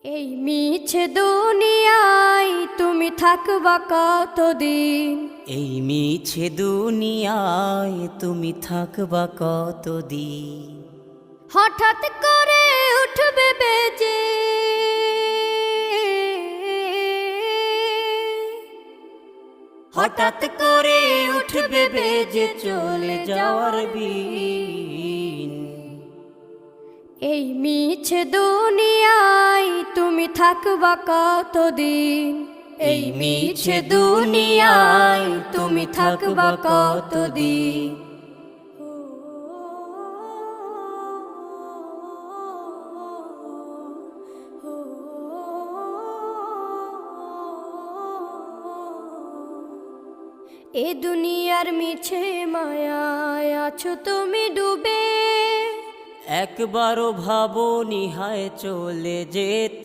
এই মিছে দুনিয়ায় তুমি থাকবা কতদিন? এই মিছে দুনিয়ায় তুমি থাকবা কতদিন? হঠাৎ করে উঠবে বেজে হঠাৎ করে উঠবে বেজে চলে যাওয়ার বিন। এই মিছে দুনিয়ায় তুমি থাকবা কতদিন? এই মিছে দুনিয়ায় তুমি থাকবা কতদিন? এ দুনিয়ার মিছে মায়ায় আছো তুমি ডুবে, একবারও ভাবো নিহায় চলে যেতে।